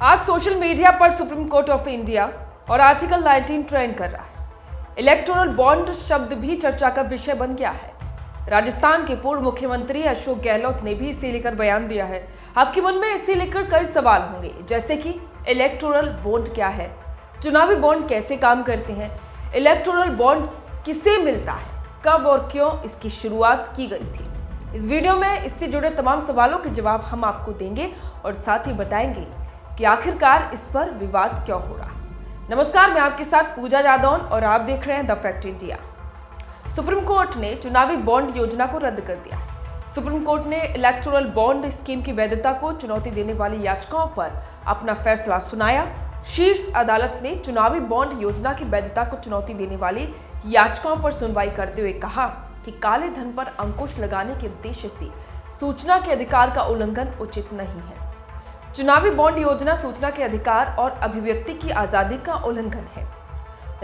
आज social media पर supreme court of India और आर्टिकल 19 ट्रेंड कर रहा है। इलेक्टोरल बॉन्ड शब्द भी चर्चा का विषय बन गया है। राजस्थान के पूर्व मुख्यमंत्री अशोक गहलोत ने भी इसे लेकर बयान दिया है। आपके मन में इसे लेकर कई सवाल होंगे, जैसे कि इलेक्टोरल बॉन्ड क्या है, चुनावी बॉन्ड कैसे काम करते हैं, इलेक्टोरल बॉन्ड किसे मिलता है, कब और क्यों इसकी शुरुआत की गई थी। इस वीडियो में इससे जुड़े तमाम सवालों के जवाब हम आपको देंगे और साथ ही बताएंगे कि आखिरकार इस पर विवाद क्यों हो रहा है। नमस्कार, मैं आपके साथ पूजा जादौन और आप देख रहे हैं the fact India. Supreme court ने चुनावी बॉन्ड योजना को रद्द कर दिया। सुप्रीम कोर्ट ने इलेक्टोरल बॉन्ड स्कीम की वैधता को चुनौती देने वाली याचिकाओं पर अपना फैसला सुनाया। शीर्ष अदालत ने चुनावी बॉन्ड योजना की वैधता को चुनौती देने वाली याचिकाओं पर सुनवाई करते हुए कहा कि काले धन पर अंकुश लगाने के उद्देश्य से सूचना के अधिकार का उल्लंघन उचित नहीं है। चुनावी बॉन्ड योजना सूचना के अधिकार और अभिव्यक्ति की आजादी का उल्लंघन है।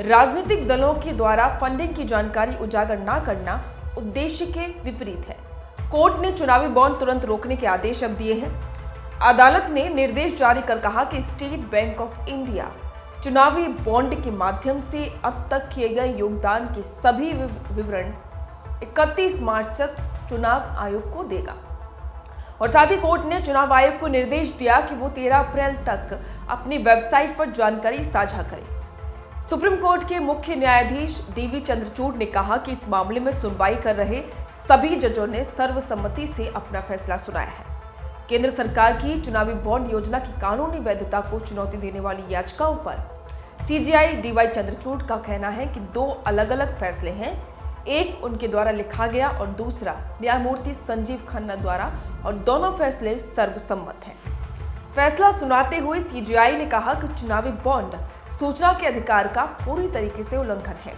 राजनीतिक दलों के द्वारा फंडिंग की जानकारी उजागर न करना उद्देश्य के विपरीत है। कोर्ट ने चुनावी बॉन्ड तुरंत रोकने के आदेश अब दिए हैं। अदालत ने निर्देश जारी कर कहा कि स्टेट बैंक ऑफ इंडिया चुनावी बॉन्ड के माध्यम से अब तक किए गए योगदान के सभी विवरण 31 मार्च तक चुनाव आयोग को देगा। और साथ ही कोर्ट ने चुनाव आयोग को निर्देश दिया कि वो 13 अप्रैल तक अपनी वेबसाइट पर जानकारी साझा करे। सुप्रीम कोर्ट के मुख्य न्यायाधीश डीवी चंद्रचूड़ ने कहा कि इस मामले में सुनवाई कर रहे सभी जजों ने सर्वसम्मति से अपना फैसला सुनाया है। केंद्र सरकार की चुनावी बॉन्ड योजना की कानूनी वैधता को चुनौती देने वाली याचिकाओं पर सीजेआई डीवाई चंद्रचूड़ का कहना है कि दो अलग अलग फैसले हैं, एक उनके द्वारा लिखा गया और दूसरा न्यायमूर्ति संजीव खन्ना द्वारा, और दोनों फैसले सर्वसम्मत हैं। फैसला सुनाते हुए सीजेआई ने कहा कि चुनावी बॉन्ड सूचना के अधिकार का पूरी तरीके से उल्लंघन है।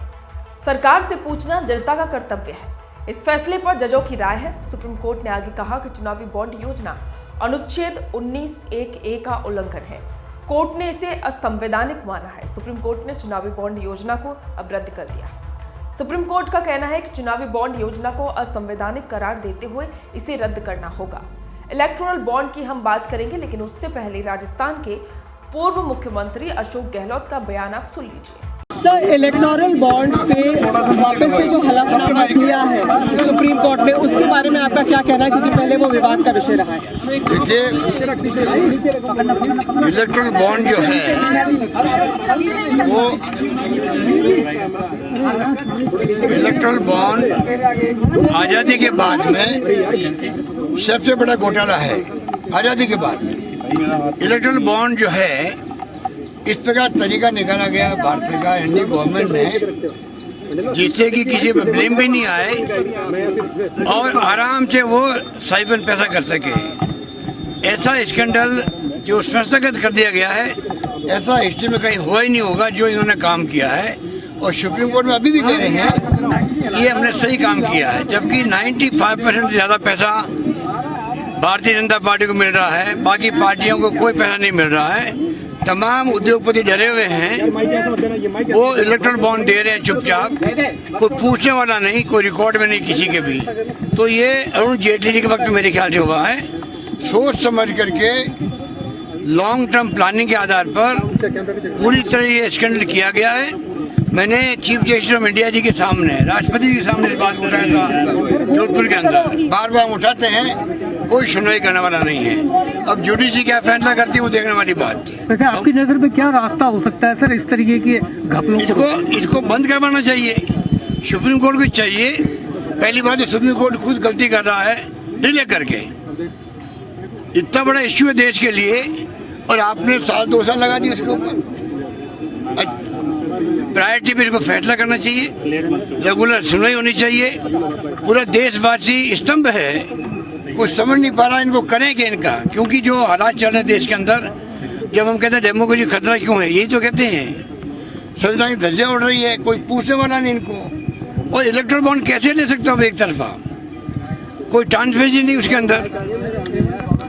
सरकार से पूछना जनता का कर्तव्य है। इस फैसले पर जजों की राय है। सुप्रीम कोर्ट ने आगे कहा कि चुनावी बॉन्ड योजना अनुच्छेद 19(1)(a) का उल्लंघन है। कोर्ट ने इसे असंवैधानिक माना है। सुप्रीम कोर्ट ने चुनावी बॉन्ड योजना को अब रद्द कर दिया। सुप्रीम कोर्ट का कहना है कि चुनावी बॉन्ड योजना को असंवैधानिक करार देते हुए इसे रद्द करना होगा। इलेक्टोरल बॉन्ड की हम बात करेंगे, लेकिन उससे पहले राजस्थान के पूर्व मुख्यमंत्री अशोक गहलोत का बयान आप सुन लीजिए। सर, इलेक्टोरल बॉन्ड्स पे वापस से जो हलफनामा दिया है सुप्रीम कोर्ट ने, उसके बारे में आपका क्या कहना है, क्योंकि पहले वो विवाद का विषय रहा है। देखिए, इलेक्टोरल बॉन्ड जो है वो इलेक्टोरल बॉन्ड आज़ादी के बाद में सबसे बड़ा घोटाला है। आज़ादी के बाद में इलेक्टोरल बॉन्ड जो है, इस प्रकार तरीका निकाला गया भारत सरकार एनडीए गवर्नमेंट ने, जिससे कि किसी पर ब्लेम भी नहीं आए और आराम से वो साइबर पैसा कर सके। ऐसा स्कैंडल जो संस्थागत कर दिया गया है, ऐसा हिस्ट्री में कहीं हुआ ही नहीं होगा जो इन्होंने काम किया है। और सुप्रीम कोर्ट में अभी भी कह रहे हैं ये हमने सही काम किया है, जबकि 95% से ज़्यादा पैसा भारतीय जनता पार्टी को मिल रहा है, बाकी पार्टियों को कोई पैसा नहीं मिल रहा है। तमाम उद्योगपति डरे हुए हैं, वो इलेक्ट्रल बॉन्ड दे रहे हैं चुपचाप, कोई पूछने वाला नहीं, कोई रिकॉर्ड में नहीं किसी के भी। तो ये अरुण जेटली जी के वक्त मेरे ख्याल से हुआ है। सोच समझ करके लॉन्ग टर्म प्लानिंग के आधार पर पूरी तरह ये स्कैंडल किया गया है। मैंने चीफ जस्टिस ऑफ इंडिया जी के सामने, राष्ट्रपति जी के सामने इस बात को उठाया था जोधपुर के अंदर। बार बार उठाते हैं, कोई सुनवाई करने वाला नहीं है। अब जुडिशरी क्या फैसला करती है वो देखने वाली बात थी। वैसे आपकी नजर में क्या रास्ता हो सकता है सर इस तरीके के घपलों इसको बंद करवाना चाहिए, सुप्रीम कोर्ट को चाहिए। पहली बात है, सुप्रीम कोर्ट खुद गलती कर रहा है डिले करके। इतना बड़ा इश्यू है देश के लिए और आपने 2 साल लगा दिए उसके ऊपर। प्रायोरिटी पे इसको फैसला करना चाहिए, रेगुलर सुनवाई होनी चाहिए। पूरा देशवासी स्तंभ है, कुछ समझ नहीं पा रहा इनको करें क्या इनका, क्योंकि जो हालात चल रहे हैं देश के अंदर, जब हम कहते हैं डेमोक्रेसी खतरा क्यों है, यही तो कहते हैं। संविधान की धज्जियां उड़ रही है, कोई पूछने वाला नहीं इनको। और इलेक्टोरल बॉन्ड कैसे ले सकता हूँ एक तरफा, कोई ट्रांसपेरेंसी नहीं उसके अंदर।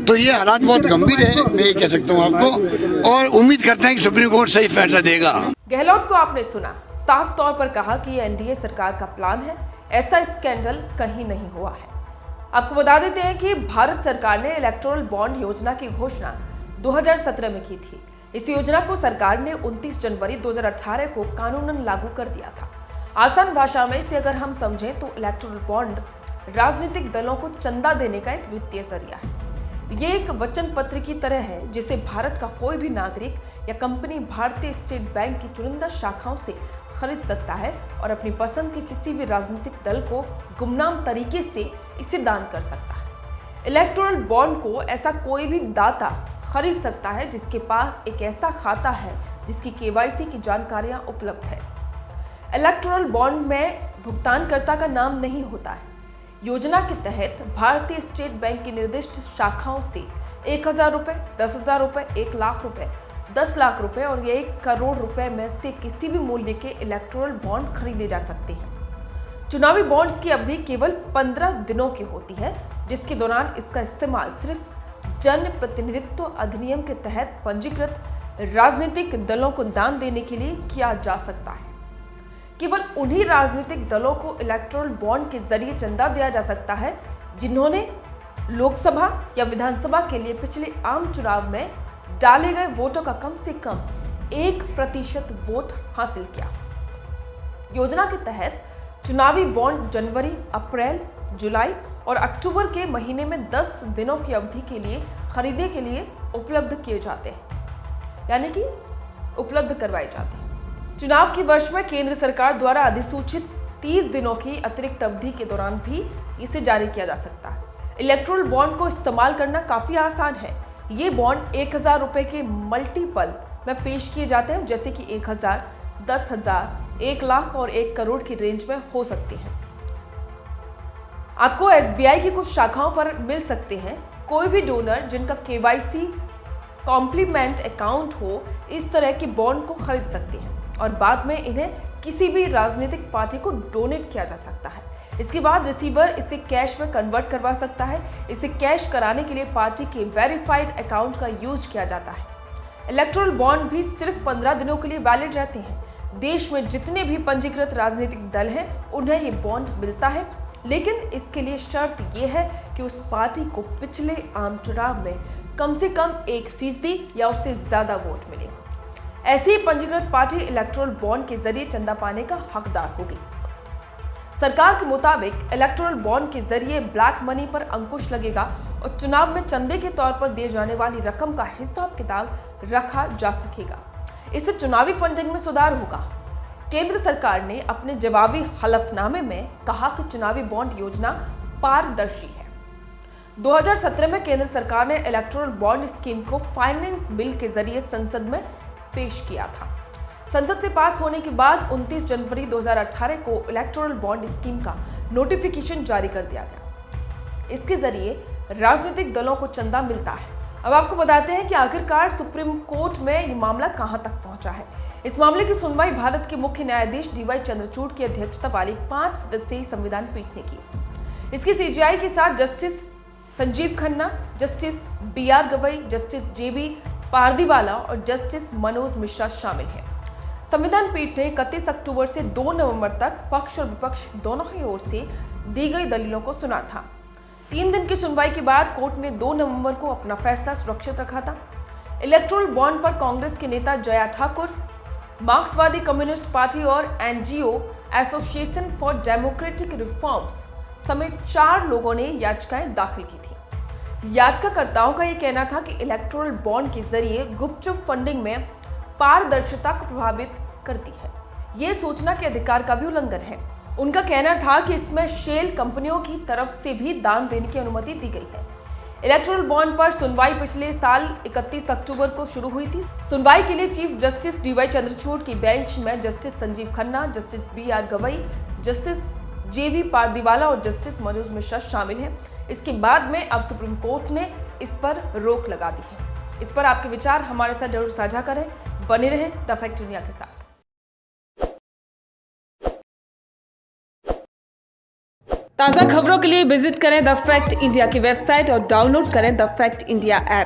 तो ये हालात बहुत गंभीर है, मैं ये कह सकता हूँ आपको, और उम्मीद करते हैं कि सुप्रीम कोर्ट सही फैसला देगा। गहलोत को आपने सुना, साफ तौर पर कहा कि ये एनडीए सरकार का प्लान है, ऐसा स्कैंडल कहीं नहीं हुआ है। आपको बता देते हैं कि भारत सरकार ने इलेक्टोरल बॉन्ड योजना की घोषणा 2017 में की थी। इस योजना को सरकार ने 29 जनवरी 2018 को कानूनन लागू कर दिया था। आसान भाषा में इसे अगर हम समझें तो इलेक्टोरल बॉन्ड राजनीतिक दलों को चंदा देने का एक वित्तीय जरिया है। ये एक वचन पत्र की तरह है जिसे भारत का कोई भी नागरिक या कंपनी भारतीय स्टेट बैंक की चुनिंदा शाखाओं से खरीद सकता है और अपनी पसंद के किसी भी राजनीतिक दल को गुमनाम तरीके से इसे दान कर सकता है। इलेक्टोरल बॉन्ड को ऐसा कोई भी दाता खरीद सकता है जिसके पास एक ऐसा खाता है जिसकी KYC की जानकारियां उपलब्ध है। इलेक्टोरल बॉन्ड में भुगतानकर्ता का नाम नहीं होता है। योजना के तहत भारतीय स्टेट बैंक की निर्दिष्ट शाखाओं से 1,000 रुपए, 10,000 रुपए, 1 लाख रुपए, 10 लाख रुपए और 1 करोड़ रुपए में से किसी भी मूल्य के इलेक्टोरल बॉन्ड खरीदे जा सकते हैं। चुनावी बॉन्ड्स की अवधि केवल 15 दिनों की होती है, जिसके दौरान इसका इस्तेमाल सिर्फ जन प्रतिनिधित्व अधिनियम के तहत पंजीकृत राजनीतिक दलों को दान देने के लिए किया जा सकता है। केवल उन्हीं राजनीतिक दलों को इलेक्टोरल बॉन्ड के जरिए चंदा दिया जा सकता है जिन्होंने लोकसभा या विधानसभा के लिए पिछले आम चुनाव में डाले गए वोटों का कम से कम 1% वोट हासिल किया। योजना के तहत चुनावी बॉन्ड जनवरी, अप्रैल, जुलाई और अक्टूबर के महीने में 10 दिनों की अवधि के लिए खरीदे के लिए उपलब्ध किए जाते हैं, यानी कि उपलब्ध करवाए जाते हैं। चुनाव के वर्ष में केंद्र सरकार द्वारा अधिसूचित 30 दिनों की अतिरिक्त अवधि के दौरान भी इसे जारी किया जा सकता है। इलेक्टोरल बॉन्ड को इस्तेमाल करना काफी आसान है। ये बॉन्ड 1,000 रुपए के मल्टीपल में पेश किए जाते हैं, जैसे कि 1,000, 10,000, 1 लाख और 1 करोड़ की रेंज में हो सकते हैं। आपको SBI की कुछ शाखाओं पर मिल सकते हैं। कोई भी डोनर जिनका KYC कॉम्प्लीमेंट अकाउंट हो इस तरह के बॉन्ड को खरीद सकते हैं और बाद में इन्हें किसी भी राजनीतिक पार्टी को डोनेट किया जा सकता है। इसके बाद रिसीवर इसे कैश में कन्वर्ट करवा सकता है। इसे कैश कराने के लिए पार्टी के वेरीफाइड अकाउंट का यूज किया जाता है। इलेक्टोरल बॉन्ड भी सिर्फ 15 दिनों के लिए वैलिड रहते हैं। देश में जितने भी पंजीकृत राजनीतिक दल हैं उन्हें ये बॉन्ड मिलता है, लेकिन इसके लिए शर्त यह है कि उस पार्टी को पिछले आम चुनाव में कम से कम 1% या उससे ज्यादा वोट मिले। ऐसी ही पंजीकृत पार्टी इलेक्टोरल बॉन्ड के जरिए चंदा पाने का हकदार होगी। सरकार के मुताबिक इलेक्टोरल बॉन्ड के जरिए ब्लैक मनी पर अंकुश लगेगा और चुनाव में चंदे के तौर पर दिए जाने वाली रकम का हिसाब किताब रखा जा सकेगा। इससे चुनावी फंडिंग में सुधार होगा। केंद्र सरकार ने अपने जवाबी हलफनामे में कहा कि चुनावी बॉन्ड योजना पारदर्शी है। 2017 में केंद्र सरकार ने इलेक्टोरल बॉन्ड स्कीम को फाइनेंस बिल के जरिए संसद में पेश किया था। संसद से पास होने के बाद 29 जनवरी 2018 को इलेक्टोरल बॉन्ड स्कीम का नोटिफिकेशन जारी कर दिया गया। इसके जरिए राजनीतिक दलों को चंदा मिलता है। अब आपको बताते हैं कि आखिरकार सुप्रीम कोर्ट में ये मामला कहां तक पहुंचा है। इस मामले की सुनवाई भारत के मुख्य न्यायाधीश DY चंद्रचूड़ की अध्यक्षता वाली 5 सदस्यीय संविधान पीठ ने की। इसकी CJI के साथ justice Sanjeev Khanna, justice BR Gavai, justice JB Pardiwala और जस्टिस मनोज मिश्रा शामिल हैं। संविधान पीठ ने 31 अक्टूबर से 2 नवंबर तक पक्ष और विपक्ष दोनों ही ओर से दी गई दलीलों को सुना था। 3 दिन की सुनवाई के बाद कोर्ट ने 2 नवंबर को अपना फैसला सुरक्षित रखा था। इलेक्टोरल बॉन्ड पर कांग्रेस के नेता जया ठाकुर, मार्क्सवादी कम्युनिस्ट पार्टी और NGO association for democratic reforms समेत 4 लोगों ने याचिकाएं दाखिल की थी। याचिकाकर्ताओं का यह कहना था कि इलेक्टोरल बॉन्ड के जरिए गुपचुप फंडिंग में पारदर्शिता को प्रभावित करती है। ये सूचना के अधिकार का भी उल्लंघन है। उनका कहना था कि इसमें शेल कंपनियों की तरफ से भी दान देने की अनुमति दी गई है। इलेक्टोरल बॉन्ड पर सुनवाई पिछले साल 31 अक्टूबर को शुरू हुई थी। सुनवाई के लिए चीफ जस्टिस DY चंद्रचूड़ की बेंच में justice Sanjeev Khanna, justice BR Gavai, justice JB Pardiwala और जस्टिस मनोज मिश्रा शामिल हैं। इसके बाद में अब सुप्रीम कोर्ट ने इस पर रोक लगा दी है। इस पर आपके विचार हमारे साथ जरूर साझा करें। बने रहें द फैक्ट इंडिया के साथ। ताज़ा खबरों के लिए विजिट करें द फैक्ट इंडिया की वेबसाइट और डाउनलोड करें द फैक्ट इंडिया ऐप।